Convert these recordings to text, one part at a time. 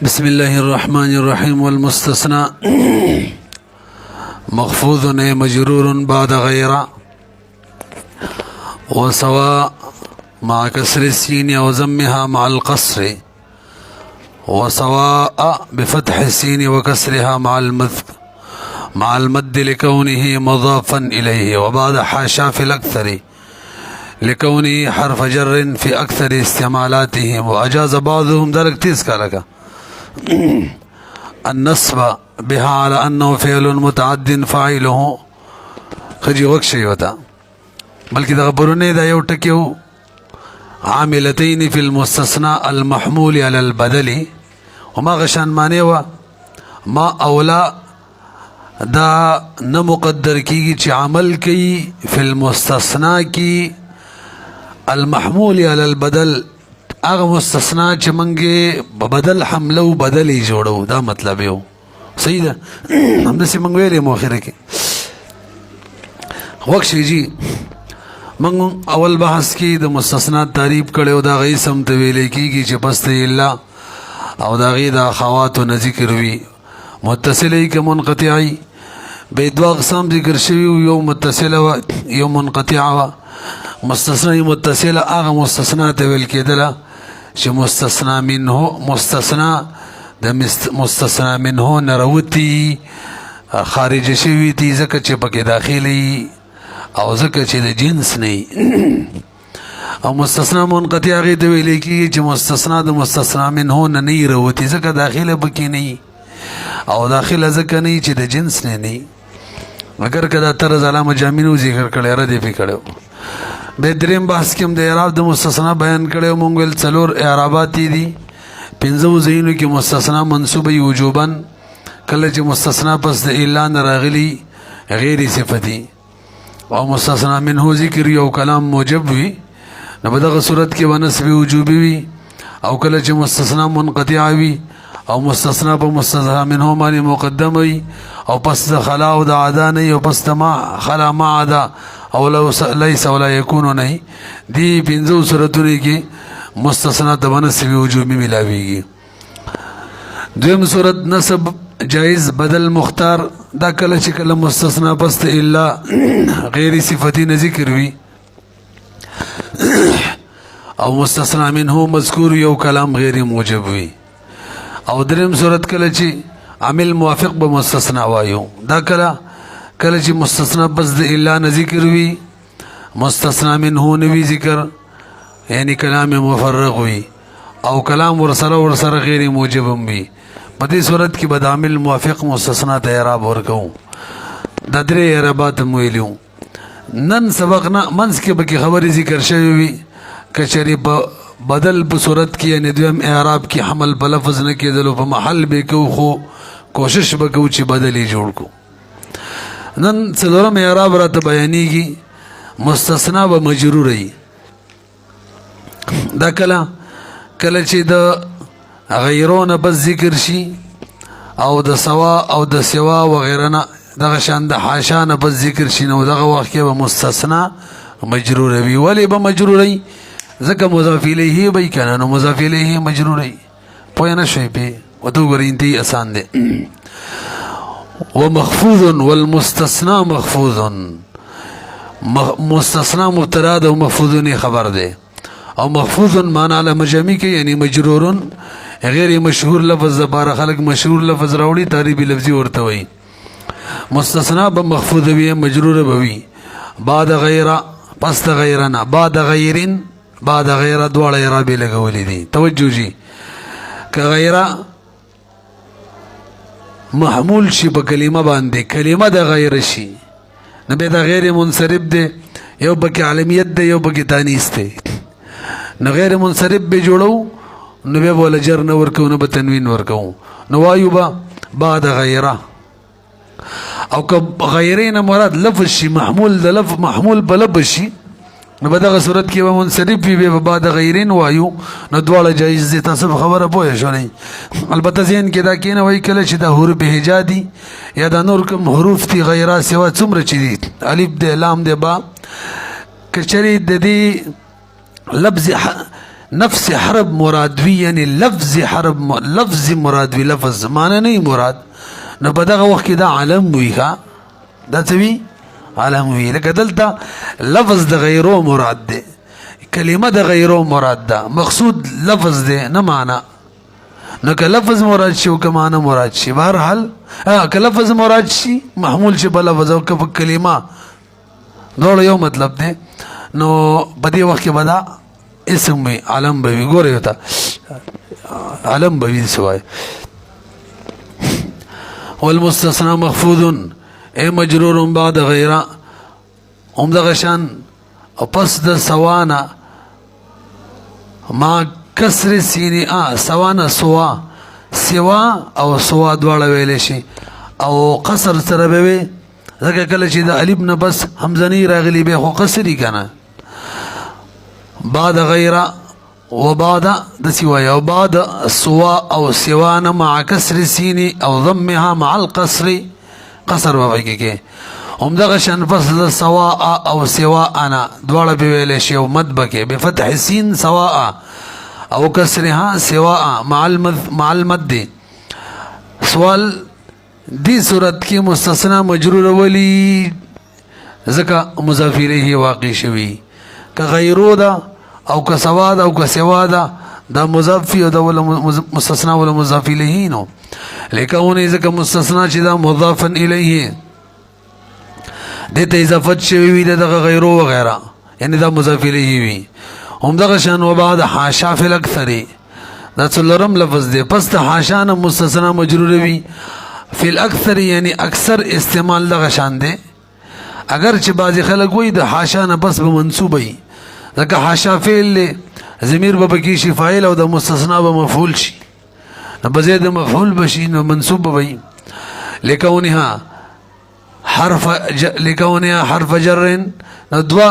بسم الله الرحمن الرحيم. والمستثنى مخفوض مجرور بعد غير وسواء مع كسر السين وضمها مع القصر وسواء بفتح السين وكسرها مع المد لكونه مضافا إليه وبعد حاشا في الأكثر لكونه حرف جر في أكثر استعمالاتهم وأجاز بعضهم ذلك تيسكا لك النصب بها على أنه فعل متعد فاعله خجي وكشي وتا بلکې دا خبرونه دا یو ټکیو عاملتين في المستثنى المحمول على البدل وما غشان معنی و ما اولا دا نه مقدر کیږي چې عمل کوي في المستثنى کی المحمول على البدل اغه مستثنا چې منګه بدل حمله او بدلی جوړو دا مطلب یو صحیح ده هم دې منګ ویلې مؤخره کې وخت شي جی منګ اول بحث کې د مستثنا تعریف کړو دا غي سم ته ویلې کېږي چې پس ته الا او دا غي د اخوات او ذکر وی متصله کې منقطعي به دوه اقسام ذکر شوی یو متصله او یو منقطعه مستثنا متصله هغه مستثنا ته ویل کېدله چې مستثنا منه مستثنا د مستثنا منه نروتی خارج شوی دي ځکه چې پکې داخلي او ځکه چې د جنس نه او مستثنا منقطع هغه ته ویل کېږي چې مستثنا د مستثنا منه نه روتی ځکه داخله پکې نه او داخله ځکه نه چې د جنس نه اگر کدا طرز علامه جامینو ذکر کړی را دی پکړو به دریم بحث کې هم د اعراب د مستثنا بیان کړو مونږ ول څلور اعرابات دي پنځو ځایونو کې مستثنا منصوبه وجوبا کله چې مستثنا پس د الا نه راغلي غیر صفتی او مستثنا منه ذکر یو کلام موجب وي نو په دغه صورت کې ونسب وجوبي وي او کله چې مستثنا منقطع وي او مستثنا په مستثنا منه باندې مقدم وي او پس د خلا او د عدا نه او پس د ما خلا ما عدا او لو ليس ولا يكون نه دی پنځو صورتونو کې مستثنا د ونسب وجوبي ملاويږي. دویم صورت نسب جائز بدل مختار دا کله چې کله مستثنا پس ته الا غیر صفتی نه ذکر وي او مستثنا منه مذکور یو کلام غیر موجب وي او دریم صورت کله چې عامل موافق به مستثنا وایو دا کله چې مستثنا پس د الا نه ذکر وي مستثنا منه نوی ذکر یعنی کلام مفرغ وي او کلام ورسره غیر موجب وي په دې صورت کې به عامل موافق مستثنا ته اعراب ورکو د درې اعرابات ویلو نن سبقنا منځ کې به خبرې ذکر شوی وي کچری په بدل په صورت کې یعنی دویم اعراب کې حمل په لفظ نه کېدلو په محل به کو خو کوشش وکړو چې بدلی جوړ کو نن څلورم اعراب راته بیانېږي مستثنا به مجروري دا کله چې د غیرونه بس ذکر شي او د سوا او د سوا وغیرنا دغه شان د حاشا نه بس ذکر شي نو دغه وخت کې به مستثنا مجرور وي ولی به مجروري ځکه مضاف الیه به کنه نو مضاف الیه مجروري پوه نه شي په وته ګورینتی آسان دي ومخفوض والمستثنى مخفوض مستثنى مبتدا ده ومخفوض خبر ده او مخفوض معنی على مجامی کې یعنی مجرور غیر مشهور لفظ زبار خلق مشهور لفظ راوړي تعریبی لفظي ورته وي مستثنى به مخفوض وي مجرور به وي بعد غیر پس غیرنا بعد غیرن بعد غیر دواړه اعراب لګولې دي توجه جی ک غیر محمول شي په کلمه باندې کلمه د غیر شي نه به د غیر منصرف ده یو بک علمیت ده یو بک تانیث ده نه غیر منصرف به جوړو نو به ول جر نه ورکو نه به تنوین ورکو نو وایو با بعد غیره او که غیرین مراد لفظ شي محمول د لفظ محمول بلب شي نو په دغه صورت کې به منصرف وي به بعد غیرین وایو نو دواړه جایز دي تاسو خبره پوه شئ البته ذهن کې دا کینه وای کله چې د حروف هجا دي یا د نور کوم حروف دي غیره سوا څومره چي دي الف د لام د با کچری د دې لفظ نفس حرب مراد وی یعنی لفظ حرب لفظ مراد وی لفظ معنی نه مراد نو په دغه وخت کې دا علم وی ښا دا څه وی علم وی لکه دلته لفظ د غیرو مراد دی کلمه د غیرو مراد ده مقصود لفظ دی نه معنی نو که لفظ مراد شي او که معنی مراد شي بهرحال که لفظ مراد شي محمول شي په لفظ او که په کلمه دواړه یو مطلب دی نو په دې وخت کې به دا اسم وي علم به وي ګورئ ورته علم به وي سوای والمستثنى مخفوض ای مجرور بعد غیره همدغه شان او پس د سوانا ما کسر سینی سوانا سوا او سوا دواړه ویلی شي او قصر سره به وي ځکه کله چې د الف نه بس حمزنی راغلی به خو قصري کنه بعد غیره و بعد د سوای او بعد سوا او سوانا مع کسر سینی او ضمها مع القصر قصر وایي کې همدغه شان فصل سواء او سواء انا دواړه به ویل شي او مد بکې بفتح سین سواء او کسرها سواء مع المد سوال دی صورت کې مستثنا مجرور ولی ځکه مضاف الیه واقع شوی که غیرو دا او که سوا دا او که سوا دا مضاف او دا ولا مستثنا ولا مضاف الیه نو لکهونه ځکه مستثنا چې دا مضاف الیه دته اضافت شوی وی دغه غیرو وغیرہ یعنی دا مضاف الیه وی همدغه شان و بعد حاشا فی الاکثر دا څلورم لفظ دی پس د حاشا نه مستثنا مجرور وی فی الاکثر یعنی اکثر استعمال دغه شان دی اگر چې بعضی خلک وی د حاشا نه بس به منصوب وي ځکه حاشا فعل ضمیر به پکې شي فاعل او د مستثنا به مفعول شي نو به زید مفعول بشي نو منصوب وي لکونها حرف جر دوا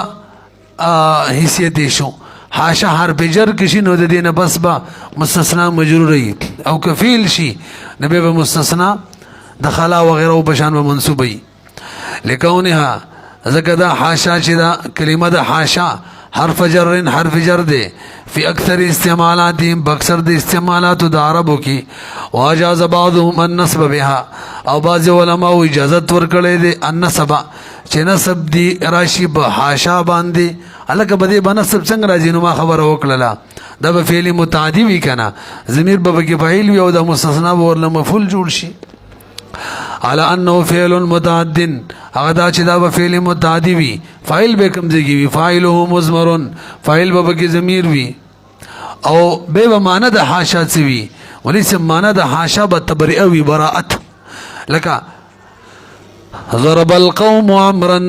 حیثیت شو حاشا حرف جر کشي نو د دې نه بس با مستثنا مجرور وي او کفیل شي نو به مستثنا دخلا وغيره وبشان منصوب وي لکونها ذکر دا حاشا چې دا کلمه دا حاشا حرف جر دے فی اکثر استعمالاتهم باکثر د استعمالاتو د عربو کی واجاز بعضهم النصب بها او بعض علماء اجازت ورکړي دي النصب چې نسب دی راشي په حاشا باندې الکه بده بنسب څنګه راځي نو ما خبره وکړه دا به فعل متعدی وی کنه ضمیر به کې فاعل وي او د مستثنا ورله مفعول جوړ شي على انه فعل متعد هغه دا چې دا به فعل متعدی وي فاعل به کوم ځای وي فاعله مضمر فاعل به کې ضمیر وي او به معنی د حاشا څه وي ولې معنی د حاشا به تبرئه وي براءت لکه ضرب القوم عمرا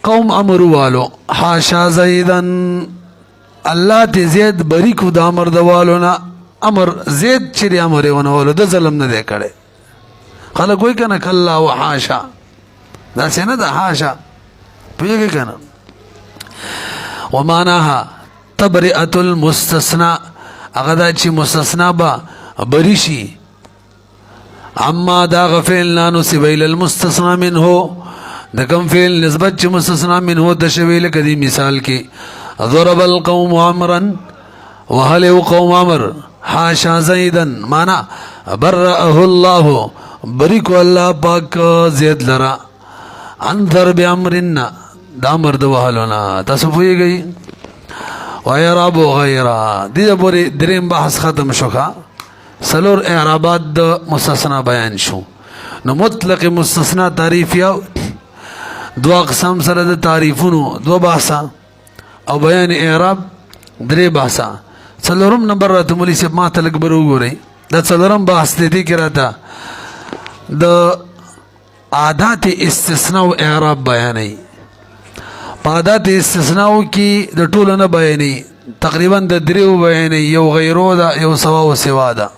قوم امر والو حاشا زیدا الله ته زید بری کو د امر د والو نه امر زید چې امر ونه والو د ظلم نه کړي خلک وای کنه کلا وحاشا دا څنګه د حاشا پیږي کنه ومعناها تبرئه المستثنى هغه دا چې مستثنا به بری شي اما دا غفل نانو سبیل المستثنى منه د کوم فعل نسبت چې مستثنا منه د شویل کدي مثال کې ضرب القوم عمرا وهل قوم عمر حاشا زیدا معنا برأه الله بریکو الله پاک زید لرا انذر بامرنا دا امر د وهلونا تاسو پوهیږئ ويراب غیرا دې پورې دریم بحث ختم شوخه سلور اعرابات د مستثنا بیان شو نو مطلق مستثنا تعریف یا دو اقسام سره د تعریفونو دو بحثا او بیان اعراب درې بحثا سلورم نمبر راته مولوی صاحب ما ته لږ بر وګورئ دا سلورم بحث دې کې راته د عادات استثناء او اعراب بیانې په عادات استثناء کې د ټولو نه بیانې تقریبا د دریو بیانې یو غیرو دا یو سوا او سوا ده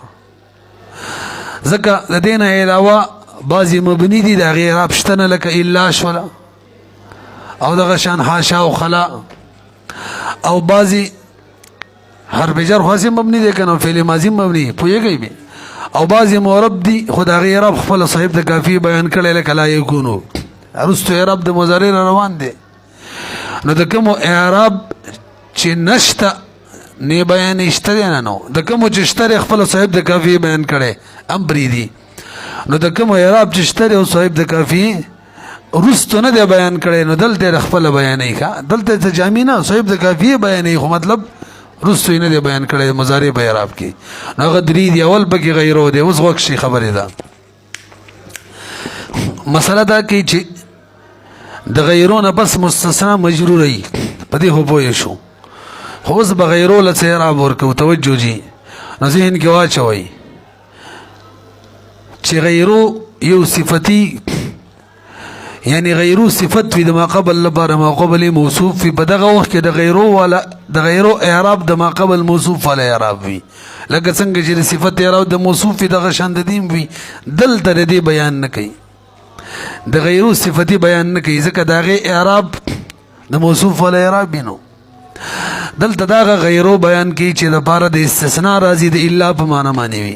ځکه د دې نه علاوه بعضی مبنی دي د اعراب شته نه لکه الا شولا او دغه شان حاشا او خلا او بعضی حرف جر خاص مبنی دي کنه فعل ماضی مبنی پوهیږئ به او بعضی معرب دي خدای اعراب خپل صاحب د کافی بیان کړي لکه لا یکونو ارستو اعراب د مضارع روان دي نو د کوم اعراب چې نشته نه بیان اشتری نه نو د کوم چې اشتری خپل صاحب د کافی بیان کړي ام بریدي نو د کوم اعراب چې اشتری او صاحب د کافی رستو نه دی بیان کړي نو دلته خپل بیان نه کا دلته ته جامینه صاحب د کافی بیان نه خو مطلب رستو نه دی بیان کړي مضارع به اعراب کې نو غدری دی اول پکې غیرو دی اوس وخت شي خبره ده مسله دا کې چې د غیرونه بس مستثنا مجروري پدې هو پوه شو خو اوس بغیرو له اعراب ورکو توجه جی نو ذهن کې واچوي چې غیرو یو صفتی یعنی غیرو صفت وی د ما قبل لپاره ما قبل موصوف فی بدغه وخت کې د غیرو ولا د غیرو اعراب د ما قبل موصوف ولا اعراب وی لکه څنګه چې صفت اعراب د موصوف فی دغه شان د دیم وی دلته دې بیان نه کوي د غیرو صفتی بیان نه کوي ځکه دغه اعراب د موصوف ولا اعراب بینو دلته دغه غیرو بیان کوي چې د پاره د استثناء راځي د الا په معنا معنی وی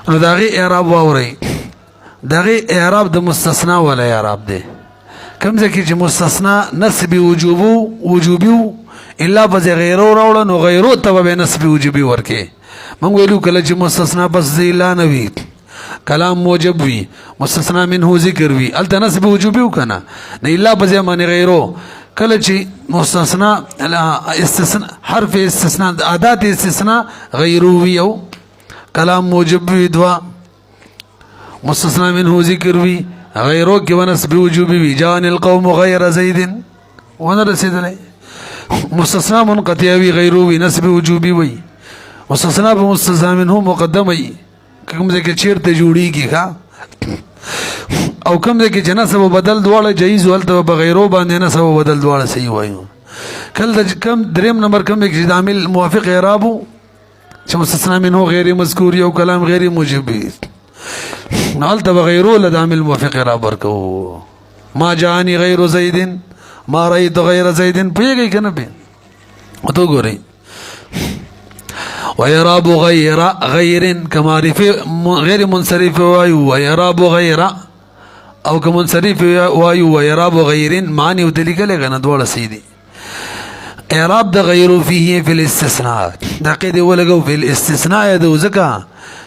نو دغه اعراب واوري دغه اعراب د مستثنا ولا اعراب دی کوم ځکه چې مستثنا نسبی وجوبی الا بز غیرو راوړ نو غیرو ته به نسبی وجوبی ورکه موږ ویلو کله چې مستثنا بس الا نه وی کلام موجب وی مستثنا منه ذکر وی الته نسبی وجوبی وکنه نه الا بز معنی غیرو کله چې مستثنا استثناء حرف استثناء ادات استثناء غیرو وی او کلام موجب وی دوا مستثنا منه ذکر وی غیرو کې ونسب وجوبی وی جان القوم غیر زید ونه رسیدلې مستثنا منقطع وی غیرو وی نسب وجوبی وی مستثنا په مستثنا منه مقدم وی کوم ځکه چیرته جوړیږي ښا او کوم ځکه چې نسب بدل دواړه جایز ولته په غیرو باندې نسب بدل دواړه صحیح وایو کله کم دریم نمبر کوم کې عامل موافق اعرابو چې مستثنا منه غیر مذکور یو کلام غیر موجبی نالته بغیرو لدعامل موافق اعراب ورکو ما جانی غیر زید ما رأیت غیر زید پیږي کنه به تو ګورئ ويراب غیر کمعرف غیر منصرف وایو ويراب غیر او کمنصرف وایو ويراب غیر معنی وتلیکل غنه دوړه سیدی اعراب د غیرو فيه فی الاستثناء دا قید ولګو فی الاستثناء د ذکا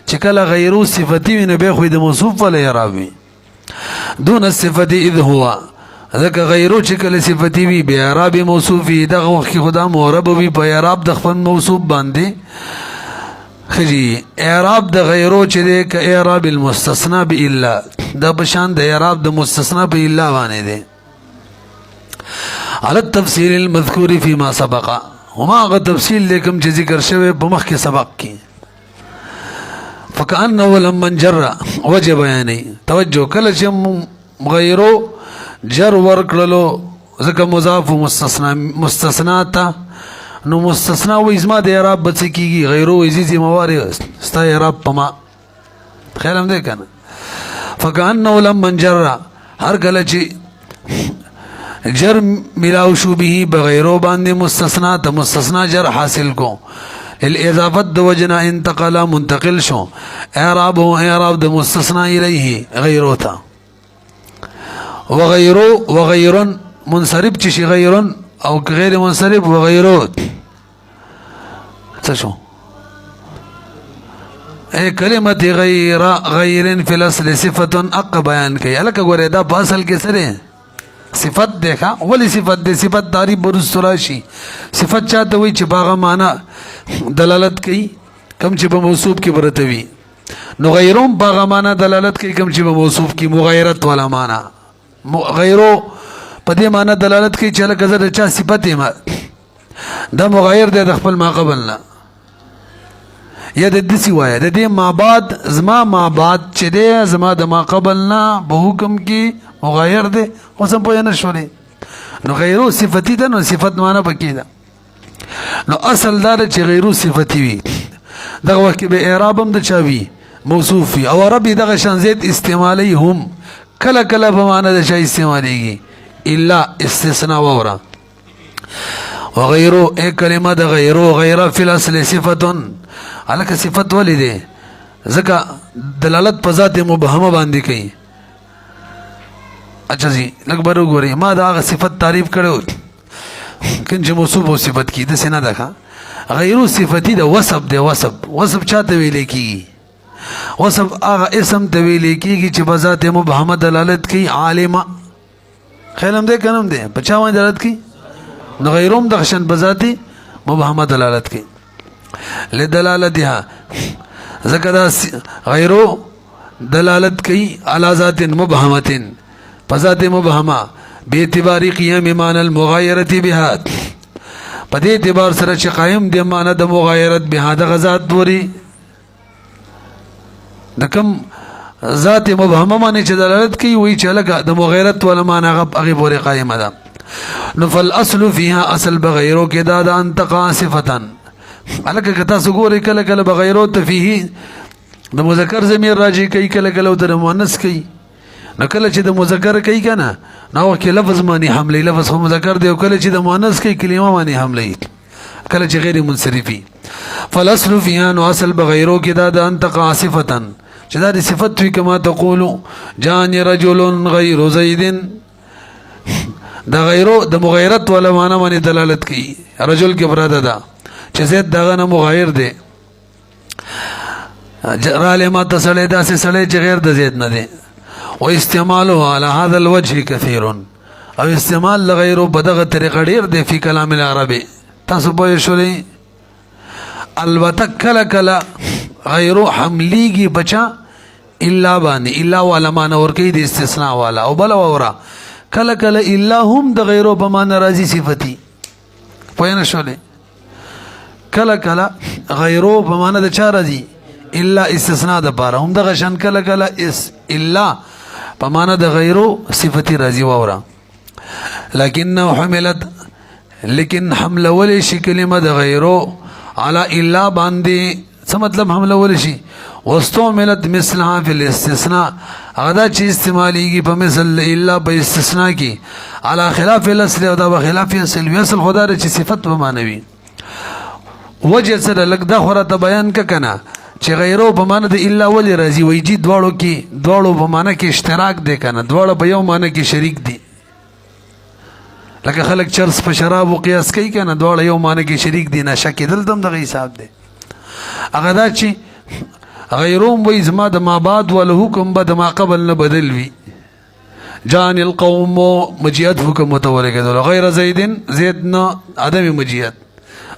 چې کله غیرو صفتی وي نه به خو د موصوف ولا اعراب وي دون الصفتی اذ هو ذکا غیرو چې کله صفتی وي به اعراب موصوف وي دغه وخت خدا معرب وي په اعراب د خپل موصوف باندې خجی اعراب د غیرو چې د ک اعراب المستثنى بالا د بشان د اعراب د مستثنى بالا باندې دی على التفصيل المذكور فيما سبق وما غ تفصيل لكم چې ذکر شوی په مخ کې سبق کې فكأنه لما جر وجه بیانې توجه کله چې غیرو جر ورکړلو ځکه مضاف مستثنا ته نو مستثنا و ازما د اعراب بچ کیږي غیرو عزیزی موارد ستا اعراب پما خیر هم ده کنه فكأنه لما جر هر کله چې جر ملاو شو به بغیرو باندې مستثنا ته مستثنا جر حاصل کو الاضافت د وجنا انتقل منتقل شو اعراب د مستثنا الیه غیرو ته وغیرو منصرف چې غیرو او غیر منصرف وغیرو څه شو اے کلمت غیر فی الاصل صفت اق بیان کوي الکه ګوره دا په اصل کې سره صفت دیکھا ولی صفت دی صفت تعریف برست راشی صفت چاہتا ہوئی چی باغا مانا دلالت کی کم چی با موصوب کی برتوی نو غیروم باغا مانا دلالت کی کم چی با موصوب کی مغیرت والا مانا غیرو پدی مانا دلالت کی چالا کذر چا صفت ما دا مغیر دی دخپل ما قبلنا یا د دسی وایا د دې ما بعد زما ما بعد چې دی زما د ما قبلنا به حکم کی مغایر دی اوس هم پوه نه شولې نو غیرو صفتی ده نو صفت معنا پکې ده نو اصل دا چې غیرو صفتی وي دغه وخت کې به اعراب هم د چا وي موصوف وي او عربي دغه شان زید استعمالي هم کله کله په معنا د چا استعمالېږي الا استثناء وورا وغیرو ای کلمه د غیرو غیره فی الاصل صفتون الکه صفت ولې دی ځکه دلالت په ذات مبهمه باندې کوي اچھا جی لږ بر وګورئ ما دا هغه صفت تعریف کړو کنچ موصوف او صفت کی د سینه ده غیر صفتی د وصف دی وصف چاته ویل کی وصف هغه اسم ته ویل کیږي چې په ذات مبهمه دلالت کوي عالمه خیلم دې کنم دې په چا باندې دلالت کوي نو غیروم د خشن په ذات مبهمه دلالت کوي لدلالتها ذکر غیرو دلالت کوي علی ذات مبهمه په ذات مبهمه به اعتبار قیام معنی المغایره بها په دې اعتبار سره چې قائم دی معنی د مغایرت به د غزاد دوری د کوم ذات مبهمه باندې چې دلالت کوي وی چې لکه د مغایرت ولا معنی هغه پورې قائمه ده نو فالاصل فيها اصل بغیرو کې دا د انتقا صفتا الکه کتا سګوري کله کله بغیرو ته فيه د مذکر ضمیر راځي کوي کله کله د مؤنث کوي نو کله چې د مذکر کوي کنه نو کې لفظ معنی حمله لفظ هم مذکر دی او کله چې د مؤنث کوي کلمه معنی حمله کله چې غیر منصرفي فالاصل فيها نو اصل بغیرو کې دا د انتقا صفتا چې دا د صفت وي کما تقول جان رجل غیر زید دا غیرو د مغیرت ولا معنی باندې دلالت کوي رجل کې براده ده چې زید دغه نه مغایر دی راله ما تسړې دا سه سړې چې غیر د زید نه دی او استعماله على هذا الوجه كثير او استعمال لغیرو په دغه طریقه ډیر دی په کلام العربي تاسو به شولې البته کله کله غیرو حملیږي بچا الا باندې الا ولا معنی ورکی د استثناء والا او بل اورا کله کله الا هم د غیرو په معنی راځي صفتی پوهه نشولې کله کله غیرو په معنی د چا راځي الا استثناء د پاره هم د غشن کله کله الا په معنی د غیرو صفتی راځي وورا لکنه حملت لیکن حمله ولې شي کلمه د غیرو على الا باندې څه مطلب حمله ولې شي واستعملت مثلها في الاستثناء هغه چې استعماليږي په مثل الا په استثناء کې على خلاف الاصل او دا بخلاف اصل اصل خدا چې صفت به معنوي وجه سره لګ دا خوره ته بیان کنه چې غیرو په معنی د الا ولې راځي وایي چې دواړو په معنی کې اشتراک دی کنه دواړه په یو معنی کې شریک دي لکه خلک چرس په شراب او قیاس کوي کنه دواړه یو معنی کې شریک دي نشه کېدل دم دغه حساب دی هغه دا چې غیروم وایي زما د ما بعد ول حکم به د ما قبل نه بدل وي جان القوم مجیت حکم متوله کېدل غیر زید نه عدم مجیت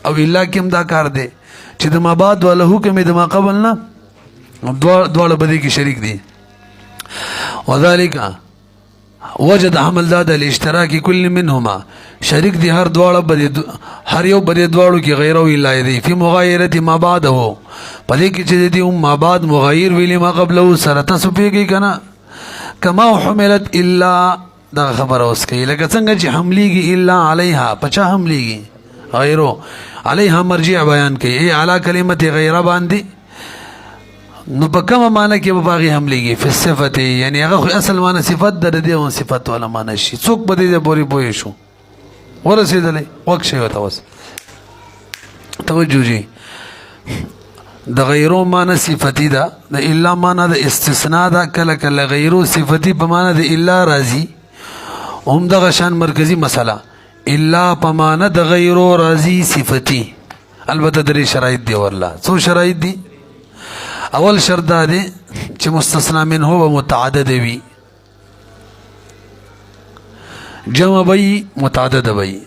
او الا کوم دا کار دی چې د ما بعد ول حکم د ما قبل نه دواړه بدی کې شریک دي وذالک وجد حمل داد الاشتراک کل منهما شریک دي هر یو بدی دواړو کې غیر او الا دی فی مغایره ما بعده پدې کې چې دي ما بعد مغایر ویلی ما قبله سره تاسو پیږي کنه کما حملت الا دا خبر اوس کوي لکه څنګه چې حملیږي الا علیها پچا حملیږي غیرو علیها مرجع بیان کوي ای اعلی کلمت غیر باندې نو په کومه معنی کې به باغی حملیږي په صفت یعنی هغه اصل معنی صفت د دې او صفت ولا معنی شي څوک به دې پوری پوي شو ورسېدلې وخت شي وته وس توجه جی د غیرو معنی صفتی دا د الا معنی د استثناء دا کله کله غیرو صفتی په معنی د الا راځي هم د غشان مرکزی مسله الا په معنی د غیرو راځي صفتی البته درې شرایط دی ورلا څو شرایط دي اول شرط دا دی چې مستثنا منه و متعدد وي جمع وي متعدد وي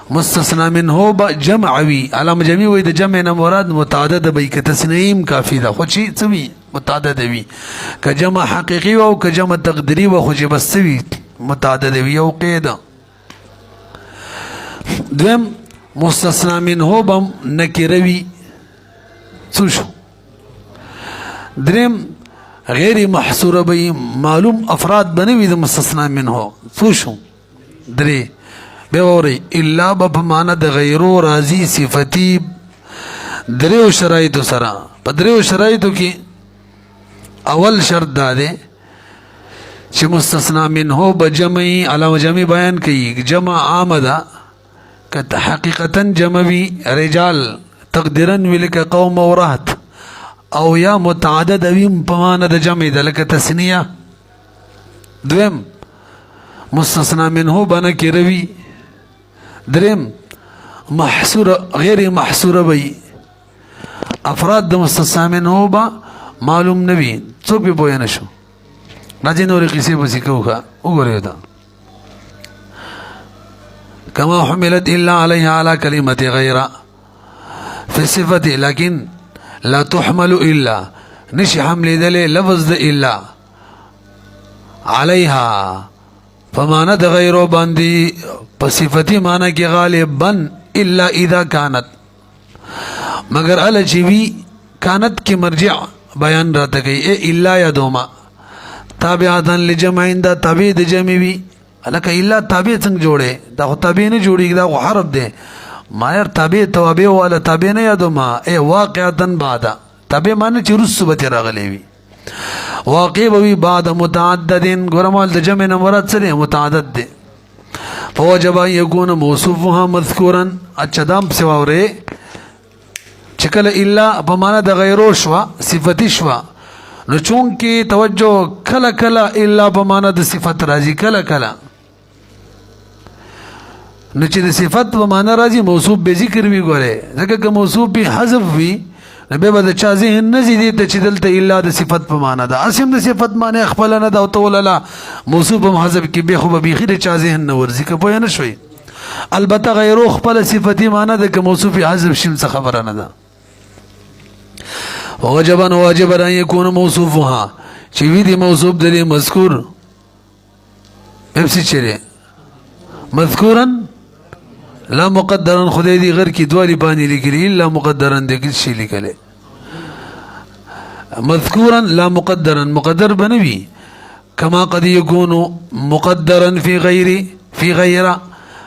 مستثنا منه با جمع وي علامه جمع وي د جمع نه مراد متعدد وي که تسنیم کافی ده خو چې څه وي متعدد وي که جمع حقيقي او که جمع تقديري و خو چې بس وي متعدد وي او قید دویم مستثنا منه با نکروي څه شو دریم غیر محصوره به معلوم افراد بنوي د مستثنا منه څه شو درې به وری الا په معنا د غیرو راضی صفتی دریو شرایط سره په دریو شرایطو کې اول شرط دا دی چې مستثنا منه بجمعي علامه جمع بیان کوي جمع عامه که حقیقتا جمعوي رجال تقديرا ولک قوم ورهت او یا متعدد اویم په معنا د جمع د لکه تسنیه دویم مستثنا منه بنه کې روي دریم محصوره غیر محصوره وي افراد د مستثنا منه به معلوم نه وي څوک به پوه نه شو راځي نورې قصې پسې کوو وګورئ دا كما حملت إلا عليها على كلمة غير في الصفة لكن لا تحمل إلا نشي حمل دلي لفظ إلا عليها فمانا د غيره باندي بصفتي مانا کی غالبا إلا إذا كانت مگر على جوی كانت کی مرجع بیان رات گئی إلا یا دوما تابعاً لجمع دا تابع د جمعی لکه الا تابع څنګه جوړه دا خو تابع نه جوړیږي دا خو حرف دی ما ير تابع توابع ولا تابع نه یادو ما واقعا بعد تابع معنی چې رس به راغلی وي واقع به بعد متعددين ګورمال د جمع نه مراد سره متعدد دی فوجب ان يكون موصوفها مذكورا اچھا دام سواوره چکل الا په معنا د غیرو شوا صفتی شوا نو چون کې توجه کله کله الا په معنا د صفت راځي کله کله نو چې د صفت په معنا راځي موصوف به ذکر وی ګوره ځکه که موصوف به حذف وي نو به د چا ذهن نه زیدي ته چې دلته الا د صفت په معنا ده اسیم د صفت معنی خپل نه دا او ولا موصوف هم حذف کې به خو به خیر چا ذهن نه ورځي که پوه نه شوي البته غیرو خپل صفتی معنی ده که موصوف حذف شیم څه خبره نه ده وجبا واجب ان يكون موصوفها چې وی دي موصوف د مذکور ابسي چره مذکورا لا مقدرا خدای دی غیر کی دوالی باندې لیکلی الا مقدرا د کې شي لیکل مذکورا لا مقدرا مقدر بنوي كما قد يكون مقدرا في غير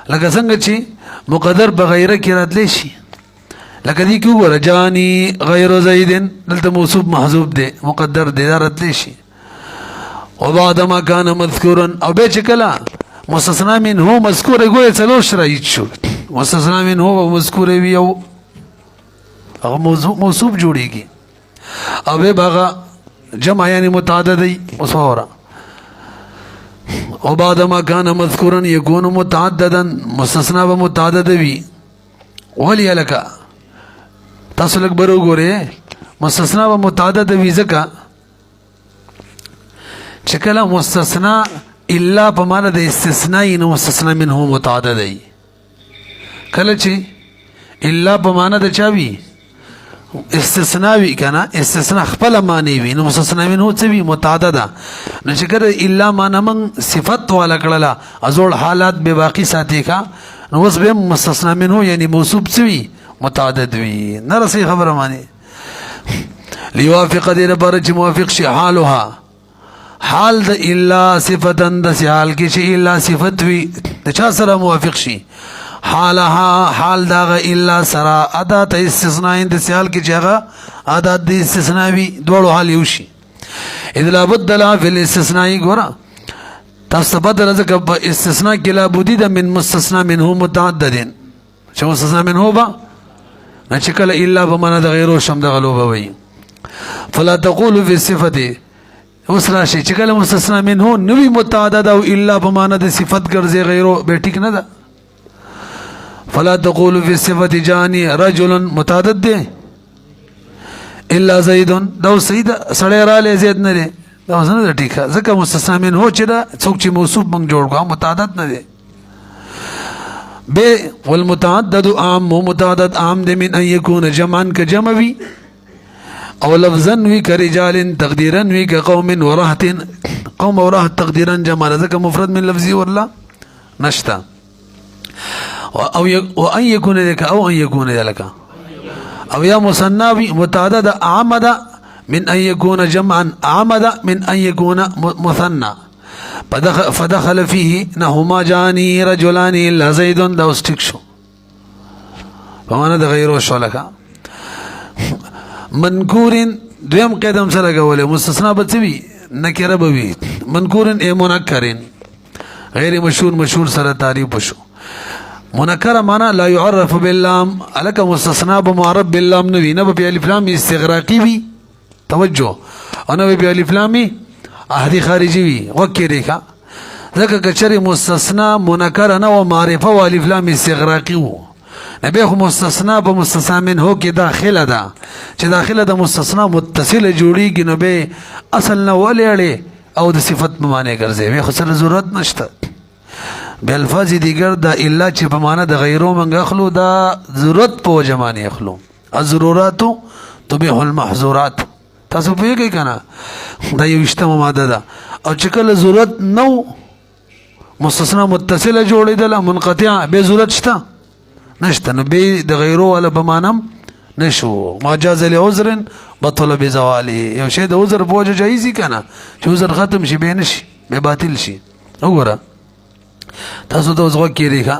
لکه څنګه چې مقدر بغیره کې راتلی شي لکه دی کیو ګوره جانی غیر زیدن دلته موصوف محذوف دی مقدر دی راتلی شي وبعد ما كان مذکورا او به چکلا مستثنا منه مذکور ګوره څلور شرایط شو مستثنا منه او مذکور وی او هغه موصوف جوړیږي او به باغه جمع یعنی متعددی وصوره وبعد ما كان مذكورا يكون متعددا مستثنا بمتعدد وي ولي لك تاسو لک برو ګوره مستثنا بمتعدد وي ځکه چې کله مستثنا الا په معنا د استثناء نو مستثنا منه متعدد دی کله چې الا په معنا د چاوي استثناء وی کنه استثناء خپل معنی وی نو مستثنا منه څه وی متعدد نو چې کله الا معنا من صفت والا کړه ازول حالات به باقی ساتي کا نو اوس به مستثنا منه یعنی موصوف څه وی متعدد وی نه رسي خبره معنی ليوافق دې لپاره چې موافق شي حالها حال د الا صفتن د حال کې شي الا صفت وی د چا سره موافق شي حالها حال داغه الا سرا ادات استثناء د سیال کې چاغه ادات د استثناوي دوړو حال یوشي اذ لا بدل فی الاستثناء ګورا تاسو بدل ځکه په استثناء کې لا بودی د من مستثنا منه متعددين چې مستثنا منه با نه چې کله الا بمنه د غیرو شم د غلوبه وي فلا تقول في الصفه وسرا شي چې کله مستثنا منه نوی متعدد او الا بمنه د صفت ګرځي غیرو به ټیک نه ده فلا تقول في الصفة جاني رجل متعدد ده الا زيد دو سيد سړی را لې زید نه ده دا څنګه ټیکه ځکه مستثنا منه چې دا څوک چې موصوف موږ جوړ کړو متعدد نه ده به والمتعدد عام متعدد عام ده من ان يكون جمعا كجمع وي او لفظا وي كرجال تقديرا وي كقوم ورهط قوم ورهط تقديرا جمع ذکر مفرد من لفظي ولا نشتا وأن يكون ذلك أو أن يكون ذلك أو يا مصنّى متعدد عمد من أن يكون جمعا عمد من أن يكون مثنى فدخل فيه نهما جاني رجلان إلا زيد دا استكشو فمانا دا غيرو شو لك منكور دوام قدم سلك ولا مستثنى بتسوي نكره بوي منكور اي منكر غير مشهور سر تعريف بشو منکر معنا لا يعرف باللام الک مستثنا بمعرف باللام نوی نه په الف لام استغراقی وی توجه انا په الف لام احدی خارجی وی وکړي کا ځکه کچری مستثنا منکر نه او معرفه او الف لام استغراقی وو نبی خو مستثنا په مستثنا منه کې داخله ده چې داخله د مستثنا متصله جوړیږي نو به اصل نه ولې او د صفت په معنی ګرځي وي خو سره ضرورت نشته به الفاظ دیگر دا الا چې په معنی د غیرو منګ اخلو دا ضرورت په وجه معنی اخلو الضرورات تبيح المحظورات تاسو پیږئ کنه دا یو اشتمه ماده ده او چې کله ضرورت نو مستثنا متصله جوړیدله منقطعه به ضرورت شته نشته نو به د غیرو ولا په معنی نشو ما جاز لعذر بطل بزواله یو شی د عذر په وجه جایزي کنه چې عذر ختم شي به نشي به باطل شي وګوره تاسو ته وځو کېږي ښا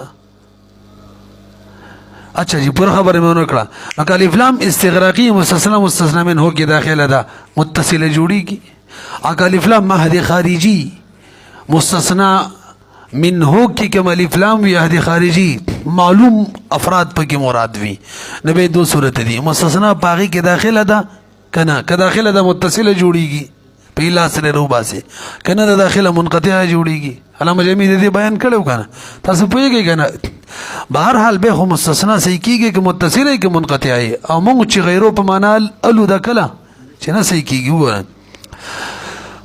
اچھا جی پر خبره مې ونکړه نو الف لام استغراقی مستثنا منه کې داخله ده متصله جوړیږي الف لام مهدی خارجي مستثنا منه کې کوم الف لام یهدی خارجي معلوم افراد پکې مراد وي نبی دو صورت دي مستثنا پاغي کې داخله ده کنه که داخله ده متصله جوړیږي په الا سره رو باسه کنه ده داخله منقطعه جوړیږي علامه جمی دې بیان کړو کنه تاسو پوهیږئ کنه بهر حال به هم مستثنا صحیح کیږي که متصله کې منقطعه او موږ چې غیرو په معنا الو ده کله چې نه صحیح کیږي وره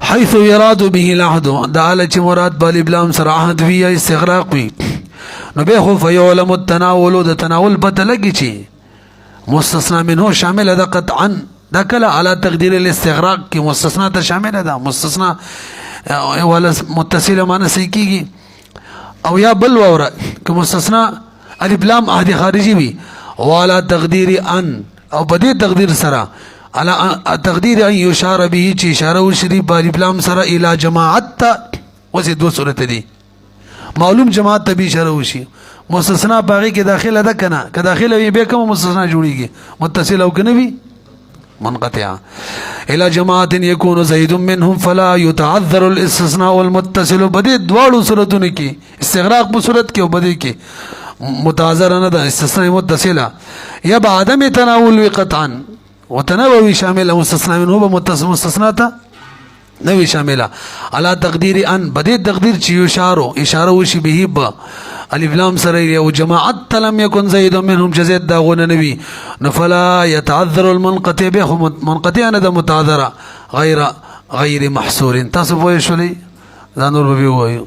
حيث يراد به العهد دا على چې مراد بالف لام سره عهد وی استغراق وی نو به خو فیعلم التناول د تناول پته لګی چې مستثنا منه شامل ده قطعا دا کله على تقدیر الاستغراق کې مستثنا ته شامل ده مستثنا ولا متصله معنی صحیح کیږي او یا بل وره که مستثنا الف لام عهد خارجي وي ولا تقدیر ان او په دې تقدیر سره على تقدیر ان يشار به چې اشاره وشري بالف لام سره الى جماعت وسه دو صورت دي معلوم جماعت ته به اشاره وشي مستثنا باغی کې داخله ده کنه که داخله وي به کوم مستثنا جوړیږي متصل او کنه وي منقطع الى جماعت يكون زيد منهم فلا يتعذر الاستثناء والمتصل بده دوالو صورتونه کې استغراق په صورت کې او بده کې متعذر نه ده استثناء متصله یا بعدم تناول قطعا وتنوي شامل مستثنى منه مستثناته نوي شامله على تقدير ان بدي تقدير چې اشاره وشي به ب الف لام سره او جماعت لم يكن زيد منهم جزيد داغون نبي فلا يتعذر المنقطع به منقطع نه متعذره غير محصور تاسو پوه شولې دا نور به وایو